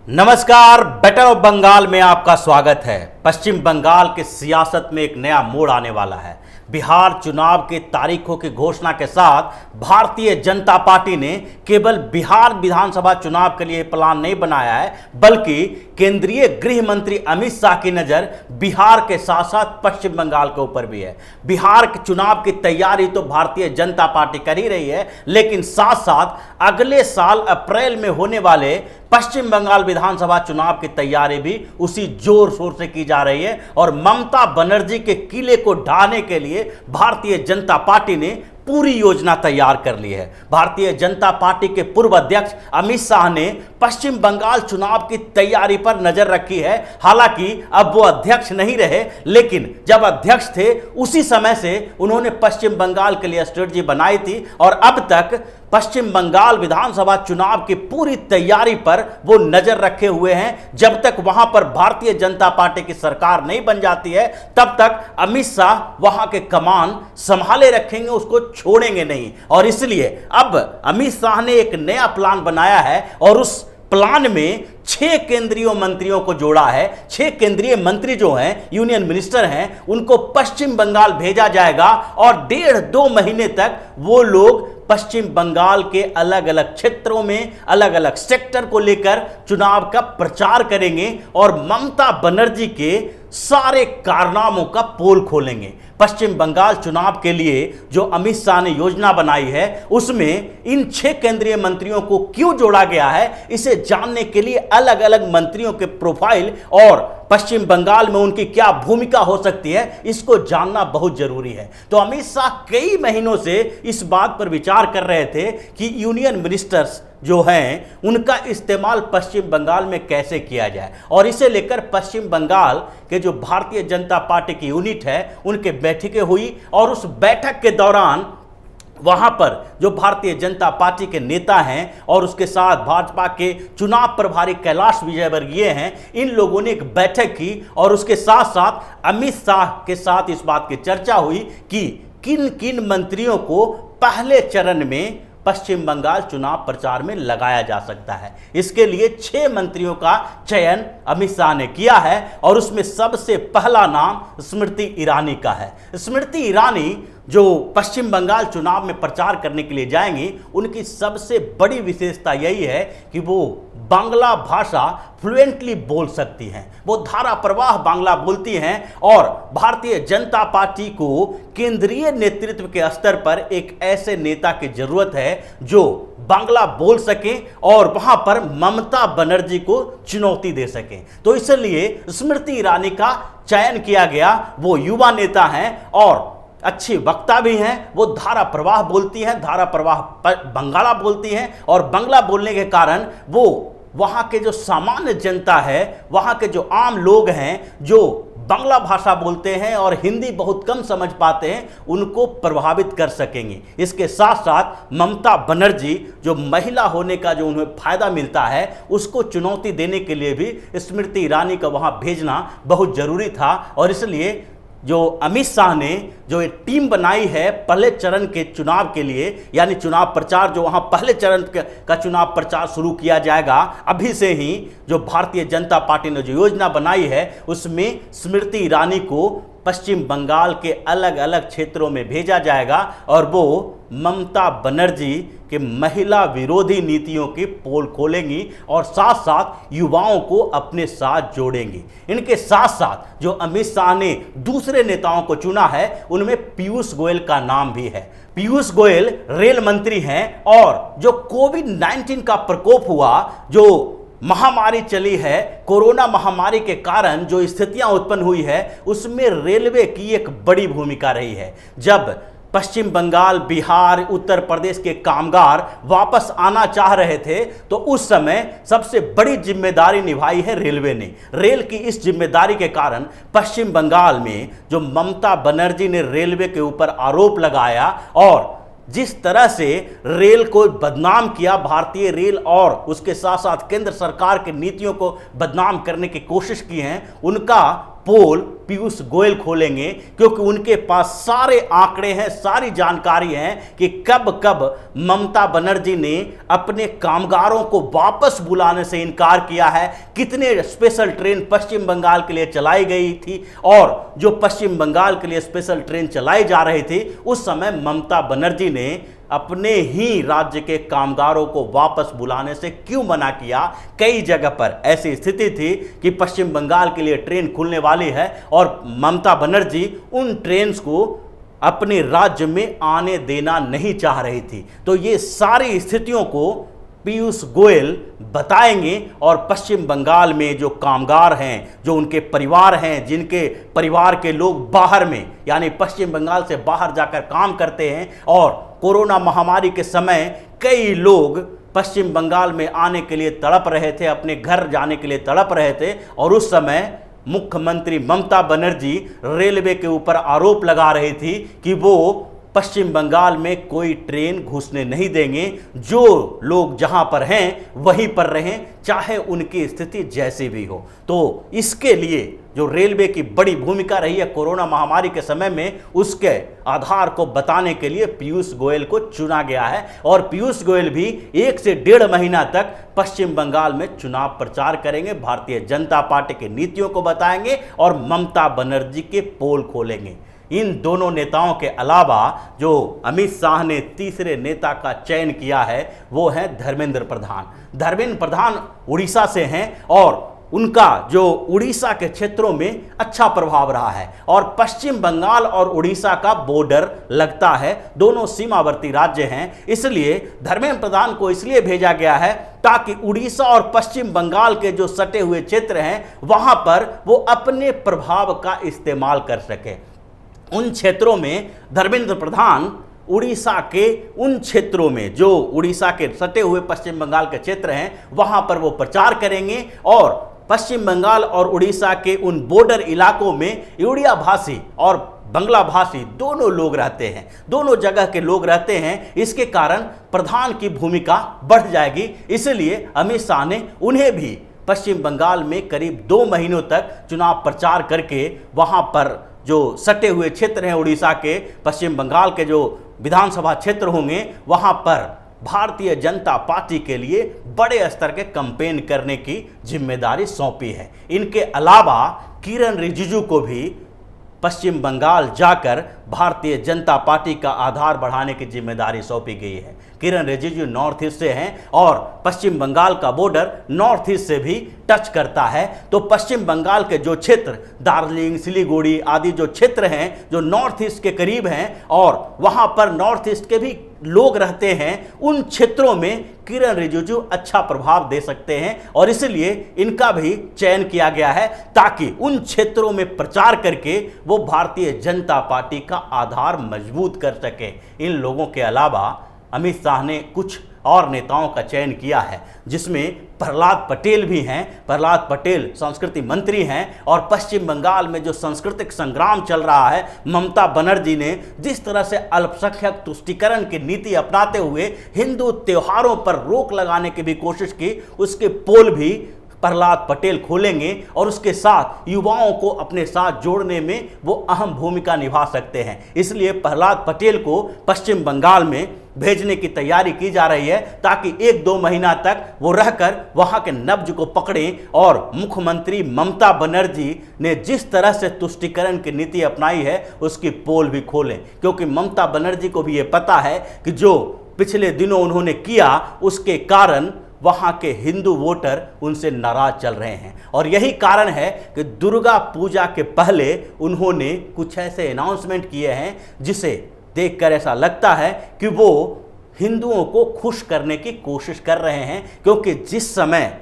नमस्कार, better of Bengal में आपका स्वागत है। पश्चिम बंगाल के सियासत में एक नया मोड़ आने वाला है। बिहार चुनाव के तारीखों की घोषणा के साथ भारतीय जनता पार्टी ने केवल बिहार विधानसभा चुनाव के लिए प्लान नहीं बनाया है, बल्कि केंद्रीय गृह मंत्री अमित शाह की नज़र बिहार के साथ साथ पश्चिम बंगाल के ऊपर भी है। बिहार के चुनाव की तैयारी तो भारतीय जनता पार्टी कर ही रही है, लेकिन साथ साथ अगले साल अप्रैल में होने वाले पश्चिम बंगाल विधानसभा चुनाव की तैयारी भी उसी जोर शोर से की जा रही है। और ममता बनर्जी के किले को ढाने के लिए भारतीय जनता पार्टी ने पूरी योजना तैयार कर ली है। भारतीय जनता पार्टी के पूर्व अध्यक्ष अमित शाह ने पश्चिम बंगाल चुनाव की तैयारी पर नजर रखी है। हालांकि अब वो अध्यक्ष नहीं रहे, लेकिन जब अध्यक्ष थे उसी समय से उन्होंने पश्चिम बंगाल के लिए स्ट्रेटजी बनाई थी और अब तक पश्चिम बंगाल विधानसभा चुनाव की पूरी तैयारी पर वो नजर रखे हुए हैं। जब तक वहां पर भारतीय जनता पार्टी की सरकार नहीं बन जाती है, तब तक अमित शाह वहां के कमान संभाले रखेंगे, उसको छोड़ेंगे नहीं। और इसलिए अब अमित शाह ने एक नया प्लान बनाया है और उस प्लान में 6 केंद्रीय मंत्रियों को जोड़ा है। 6 केंद्रीय मंत्री जो हैं, यूनियन मिनिस्टर हैं, उनको पश्चिम बंगाल भेजा जाएगा और 1.5-2 महीने तक वो लोग पश्चिम बंगाल के अलग अलग क्षेत्रों में अलग अलग सेक्टर को लेकर चुनाव का प्रचार करेंगे और ममता बनर्जी के सारे कारनामों का पोल खोलेंगे। पश्चिम बंगाल चुनाव के लिए जो अमित शाह ने योजना बनाई है, उसमें इन 6 केंद्रीय मंत्रियों को क्यों जोड़ा गया है, इसे जानने के लिए अलग अलग मंत्रियों के प्रोफाइल और पश्चिम बंगाल में उनकी क्या भूमिका हो सकती है, इसको जानना बहुत जरूरी है। तो अमित शाह कई महीनों से इस बात पर विचार कर रहे थे कि यूनियन मिनिस्टर्स जो हैं उनका इस्तेमाल पश्चिम बंगाल में कैसे किया जाए, और इसे लेकर पश्चिम बंगाल के जो भारतीय जनता पार्टी की यूनिट है उनके बैठकें हुई और उस बैठक के दौरान वहां पर जो भारतीय जनता पार्टी के नेता हैं और उसके साथ भाजपा के चुनाव प्रभारी कैलाश विजयवर्गीय हैं, इन लोगों ने एक बैठक की और उसके साथ साथ अमित शाह के साथ इस बात की चर्चा हुई कि किन किन मंत्रियों को पहले चरण में पश्चिम बंगाल चुनाव प्रचार में लगाया जा सकता है। इसके लिए 6 मंत्रियों का चयन अमित शाह ने किया है और उसमें सबसे पहला नाम स्मृति ईरानी का है। स्मृति ईरानी जो पश्चिम बंगाल चुनाव में प्रचार करने के लिए जाएंगी, उनकी सबसे बड़ी विशेषता यही है कि वो बांग्ला भाषा फ्लुएंटली बोल सकती हैं। वो धारा प्रवाह बांग्ला बोलती हैं और भारतीय जनता पार्टी को केंद्रीय नेतृत्व के स्तर पर एक ऐसे नेता की जरूरत है जो बांग्ला बोल सके और वहां पर ममता बनर्जी को चुनौती दे सके। तो इसलिए स्मृति ईरानी का चयन किया गया। वो युवा नेता हैं और अच्छी वक्ता भी हैं। वो धारा प्रवाह बोलती हैं, धारा प्रवाह बंगाला बोलती हैं और बांग्ला बोलने के कारण वो वहाँ के जो सामान्य जनता है, वहाँ के जो आम लोग हैं जो बांग्ला भाषा बोलते हैं और हिंदी बहुत कम समझ पाते हैं, उनको प्रभावित कर सकेंगे। इसके साथ साथ ममता बनर्जी जो महिला होने का जो उन्हें फायदा मिलता है, उसको चुनौती देने के लिए भी स्मृति ईरानी का वहाँ भेजना बहुत जरूरी था। और इसलिए जो अमित शाह ने जो एक टीम बनाई है पहले चरण के चुनाव के लिए, यानी चुनाव प्रचार जो वहाँ पहले चरण का चुनाव प्रचार शुरू किया जाएगा अभी से ही, जो भारतीय जनता पार्टी ने जो योजना बनाई है उसमें स्मृति ईरानी को पश्चिम बंगाल के अलग अलग क्षेत्रों में भेजा जाएगा और वो ममता बनर्जी के महिला विरोधी नीतियों की पोल खोलेंगी और साथ साथ युवाओं को अपने साथ जोड़ेंगी। इनके साथ साथ जो अमित शाह ने दूसरे नेताओं को चुना है, उनमें पीयूष गोयल का नाम भी है। पीयूष गोयल रेल मंत्री हैं और जो कोविड-19 का प्रकोप हुआ, जो महामारी चली है, कोरोना महामारी के कारण जो स्थितियां उत्पन्न हुई है, उसमें रेलवे की एक बड़ी भूमिका रही है। जब पश्चिम बंगाल, बिहार, उत्तर प्रदेश के कामगार वापस आना चाह रहे थे, तो उस समय सबसे बड़ी जिम्मेदारी निभाई है रेलवे ने। रेल की इस जिम्मेदारी के कारण पश्चिम बंगाल में जो ममता बनर्जी ने रेलवे के ऊपर आरोप लगाया और जिस तरह से रेल को बदनाम किया, भारतीय रेल और उसके साथ साथ केंद्र सरकार की नीतियों को बदनाम करने की कोशिश की है, उनका पोल पीयूष गोयल खोलेंगे, क्योंकि उनके पास सारे आंकड़े हैं, सारी जानकारी है कि कब कब ममता बनर्जी ने अपने कामगारों को वापस बुलाने से इनकार किया है, कितने स्पेशल ट्रेन पश्चिम बंगाल के लिए चलाई गई थी, और जो पश्चिम बंगाल के लिए स्पेशल ट्रेन चलाई जा रही थी उस समय ममता बनर्जी ने अपने ही राज्य के कामगारों को वापस बुलाने से क्यों मना किया। कई जगह पर ऐसी स्थिति थी कि पश्चिम बंगाल के लिए ट्रेन खुलने वाली है और ममता बनर्जी उन ट्रेन्स को अपने राज्य में आने देना नहीं चाह रही थी। तो ये सारी स्थितियों को पीयूष गोयल बताएंगे, और पश्चिम बंगाल में जो कामगार हैं, जो उनके परिवार हैं, जिनके परिवार के लोग बाहर में यानी पश्चिम बंगाल से बाहर जाकर काम करते हैं, और कोरोना महामारी के समय कई लोग पश्चिम बंगाल में आने के लिए तड़प रहे थे, अपने घर जाने के लिए तड़प रहे थे, और उस समय मुख्यमंत्री ममता बनर्जी रेलवे के ऊपर आरोप लगा रही थी कि वो पश्चिम बंगाल में कोई ट्रेन घुसने नहीं देंगे, जो लोग जहां पर हैं वहीं पर रहें, चाहे उनकी स्थिति जैसी भी हो। तो इसके लिए जो रेलवे की बड़ी भूमिका रही है कोरोना महामारी के समय में, उसके आधार को बताने के लिए पीयूष गोयल को चुना गया है, और पीयूष गोयल भी 1 से 1.5 महीना तक पश्चिम बंगाल में चुनाव प्रचार करेंगे, भारतीय जनता पार्टी की नीतियों को बताएंगे और ममता बनर्जी के पोल खोलेंगे। इन दोनों नेताओं के अलावा जो अमित शाह ने तीसरे नेता का चयन किया है वो है धर्मेंद्र प्रधान। धर्मेंद्र प्रधान उड़ीसा से हैं, और उनका जो उड़ीसा के क्षेत्रों में अच्छा प्रभाव रहा है, और पश्चिम बंगाल और उड़ीसा का बॉर्डर लगता है, दोनों सीमावर्ती राज्य हैं, इसलिए धर्मेंद्र प्रधान को इसलिए भेजा गया है ताकि उड़ीसा और पश्चिम बंगाल के जो सटे हुए क्षेत्र हैं वहां पर वो अपने प्रभाव का इस्तेमाल कर सके। उन क्षेत्रों में धर्मेंद्र प्रधान उड़ीसा के उन क्षेत्रों में जो उड़ीसा के सटे हुए पश्चिम बंगाल के क्षेत्र हैं वहां पर वो प्रचार करेंगे, और पश्चिम बंगाल और उड़ीसा के उन बॉर्डर इलाकों में उड़िया भाषी और बंगला भाषी दोनों लोग रहते हैं, दोनों जगह के लोग रहते हैं। इसके कारण प्रधान की भूमिका बढ़ जाएगी, इसलिए अमित शाह ने उन्हें भी पश्चिम बंगाल में करीब 2 महीनों तक चुनाव प्रचार करके वहां पर जो सटे हुए क्षेत्र हैं उड़ीसा के, पश्चिम बंगाल के जो विधानसभा क्षेत्र होंगे वहां पर भारतीय जनता पार्टी के लिए बड़े स्तर के कैंपेन करने की जिम्मेदारी सौंपी है। इनके अलावा किरण रिजिजू को भी पश्चिम बंगाल जाकर भारतीय जनता पार्टी का आधार बढ़ाने की जिम्मेदारी सौंपी गई है। किरण रिजिजू नॉर्थ ईस्ट से हैं, और पश्चिम बंगाल का बॉर्डर नॉर्थ ईस्ट से भी टच करता है। तो पश्चिम बंगाल के जो क्षेत्र दार्जिलिंग, सिलीगुड़ी आदि जो क्षेत्र हैं जो नॉर्थ ईस्ट के करीब हैं, और वहां पर नॉर्थ ईस्ट के भी लोग रहते हैं, उन क्षेत्रों में किरण रिजिजू अच्छा प्रभाव दे सकते हैं, और इसलिए इनका भी चयन किया गया है ताकि उन क्षेत्रों में प्रचार करके वो भारतीय जनता पार्टी का आधार मजबूत कर सके। इन लोगों के अलावा अमित शाह ने कुछ और नेताओं का चयन किया है, जिसमें प्रहलाद पटेल भी हैं। प्रहलाद पटेल संस्कृति मंत्री हैं, और पश्चिम बंगाल में जो सांस्कृतिक संग्राम चल रहा है, ममता बनर्जी ने जिस तरह से अल्पसंख्यक तुष्टीकरण की नीति अपनाते हुए हिंदू त्योहारों पर रोक लगाने की भी कोशिश की, उसके पोल भी प्रहलाद पटेल खोलेंगे, और उसके साथ युवाओं को अपने साथ जोड़ने में वो अहम भूमिका निभा सकते हैं। इसलिए प्रहलाद पटेल को पश्चिम बंगाल में भेजने की तैयारी की जा रही है ताकि 1-2 महीना तक वो रहकर वहां के नब्ज को पकड़ें, और मुख्यमंत्री ममता बनर्जी ने जिस तरह से तुष्टीकरण की नीति अपनाई है उसकी पोल भी खोलें, क्योंकि ममता बनर्जी को भी ये पता है कि जो पिछले दिनों उन्होंने किया उसके कारण वहां के हिंदू वोटर उनसे नाराज चल रहे हैं। और यही कारण है कि दुर्गा पूजा के पहले उन्होंने कुछ ऐसे अनाउंसमेंट किए हैं जिसे देखकर ऐसा लगता है कि वो हिंदुओं को खुश करने की कोशिश कर रहे हैं, क्योंकि जिस समय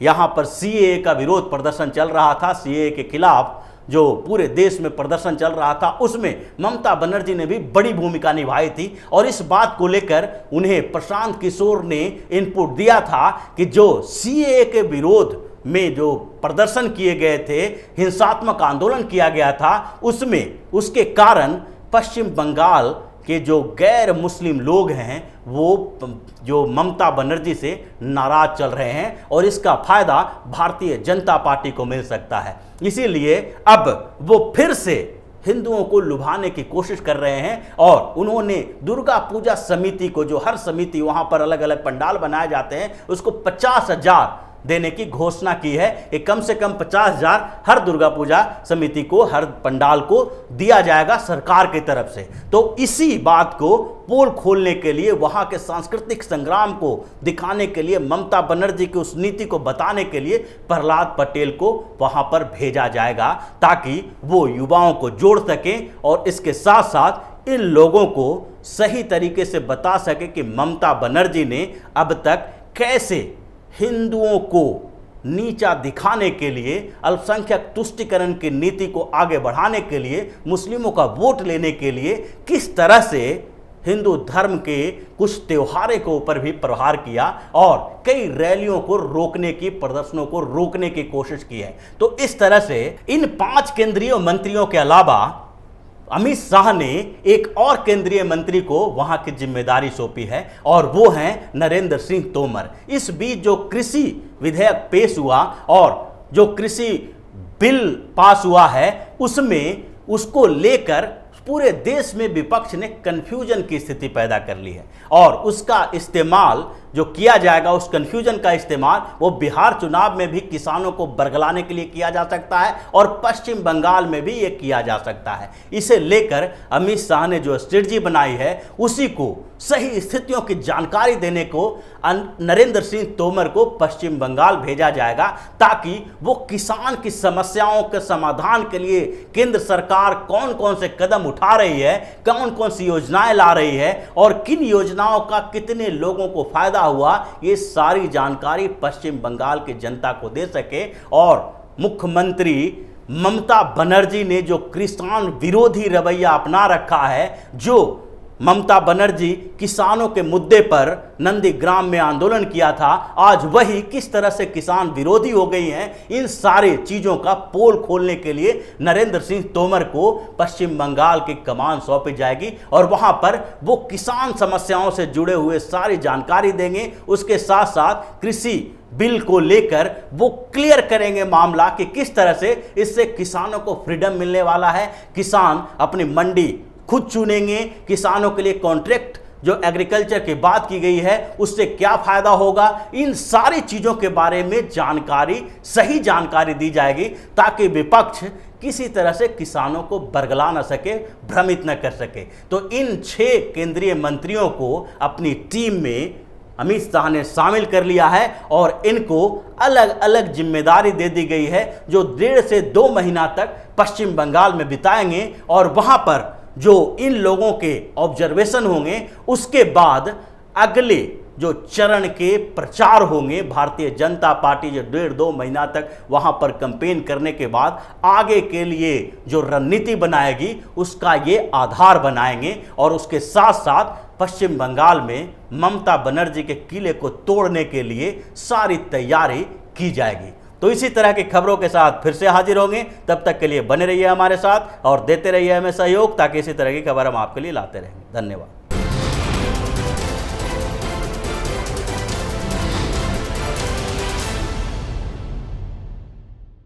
यहां पर सीएए का विरोध प्रदर्शन चल रहा था, सीएए के खिलाफ जो पूरे देश में प्रदर्शन चल रहा था, उसमें ममता बनर्जी ने भी बड़ी भूमिका निभाई थी, और इस बात को लेकर उन्हें प्रशांत किशोर ने इनपुट दिया था कि जो सीएए के विरोध में जो प्रदर्शन किए गए थे, हिंसात्मक आंदोलन किया गया था, उसमें उसके कारण पश्चिम बंगाल कि जो गैर मुस्लिम लोग हैं वो जो ममता बनर्जी से नाराज चल रहे हैं और इसका फायदा भारतीय जनता पार्टी को मिल सकता है। इसीलिए अब वो फिर से हिंदुओं को लुभाने की कोशिश कर रहे हैं और उन्होंने दुर्गा पूजा समिति को, जो हर समिति वहां पर अलग अलग पंडाल बनाए जाते हैं, उसको 50,000 देने की घोषणा की है कि कम से कम 50,000 हर दुर्गा पूजा समिति को, हर पंडाल को दिया जाएगा सरकार की तरफ से। तो इसी बात को पोल खोलने के लिए, वहां के सांस्कृतिक संग्राम को दिखाने के लिए, ममता बनर्जी की उस नीति को बताने के लिए प्रहलाद पटेल को वहां पर भेजा जाएगा ताकि वो युवाओं को जोड़ सके और इसके साथ साथ इन लोगों को सही तरीके से बता सके कि ममता बनर्जी ने अब तक कैसे हिंदुओं को नीचा दिखाने के लिए, अल्पसंख्यक तुष्टिकरण की नीति को आगे बढ़ाने के लिए, मुस्लिमों का वोट लेने के लिए किस तरह से हिंदू धर्म के कुछ त्योहारों के ऊपर भी प्रहार किया और कई रैलियों को रोकने की, प्रदर्शनों को रोकने की कोशिश की है। तो इस तरह से इन 5 केंद्रीय मंत्रियों के अलावा अमित शाह ने एक और केंद्रीय मंत्री को वहां की जिम्मेदारी सौंपी है और वो हैं नरेंद्र सिंह तोमर। इस बीच जो कृषि विधेयक पेश हुआ और जो कृषि बिल पास हुआ है, उसमें उसको लेकर पूरे देश में विपक्ष ने कंफ्यूजन की स्थिति पैदा कर ली है और उसका इस्तेमाल जो किया जाएगा, उस कंफ्यूजन का इस्तेमाल वो बिहार चुनाव में भी किसानों को बरगलाने के लिए किया जा सकता है और पश्चिम बंगाल में भी ये किया जा सकता है। इसे लेकर अमित शाह ने जो स्ट्रेटजी बनाई है, उसी को सही स्थितियों की जानकारी देने को नरेंद्र सिंह तोमर को पश्चिम बंगाल भेजा जाएगा ताकि वो किसान की समस्याओं के समाधान के लिए केंद्र सरकार कौन कौन से कदम उठा रही है, कौन कौन सी योजनाएं ला रही है और किन योजनाओं का कितने लोगों को फायदा हुआ, ये सारी जानकारी पश्चिम बंगाल की जनता को दे सके। और मुख्यमंत्री ममता बनर्जी ने जो किसान विरोधी रवैया अपना रखा है, जो ममता बनर्जी किसानों के मुद्दे पर नंदीग्राम में आंदोलन किया था, आज वही किस तरह से किसान विरोधी हो गई हैं, इन सारे चीज़ों का पोल खोलने के लिए नरेंद्र सिंह तोमर को पश्चिम बंगाल की कमान सौंपी जाएगी और वहां पर वो किसान समस्याओं से जुड़े हुए सारी जानकारी देंगे। उसके साथ साथ कृषि बिल को लेकर वो क्लियर करेंगे मामला कि किस तरह से इससे किसानों को फ्रीडम मिलने वाला है, किसान अपनी मंडी खुद चुनेंगे, किसानों के लिए कॉन्ट्रैक्ट जो एग्रीकल्चर की बात की गई है उससे क्या फायदा होगा, इन सारी चीजों के बारे में जानकारी, सही जानकारी दी जाएगी ताकि विपक्ष किसी तरह से किसानों को बरगला न सके, भ्रमित न कर सके। तो इन 6 केंद्रीय मंत्रियों को अपनी टीम में अमित शाह ने शामिल कर लिया है और इनको अलग अलग जिम्मेदारी दे दी गई है जो 1.5 से 2 महीना तक पश्चिम बंगाल में बिताएंगे और वहां पर जो इन लोगों के ऑब्जर्वेशन होंगे, उसके बाद अगले जो चरण के प्रचार होंगे, भारतीय जनता पार्टी जो 1.5-2 महीना तक वहां पर कैंपेन करने के बाद आगे के लिए जो रणनीति बनाएगी उसका ये आधार बनाएंगे और उसके साथ साथ पश्चिम बंगाल में ममता बनर्जी के किले को तोड़ने के लिए सारी तैयारी की जाएगी। तो इसी तरह की खबरों के साथ फिर से हाजिर होंगे, तब तक के लिए बने रहिए हमारे साथ और देते रहिए हमें सहयोग ताकि इसी तरह की खबर हम आपके लिए लाते रहेंगे। धन्यवाद।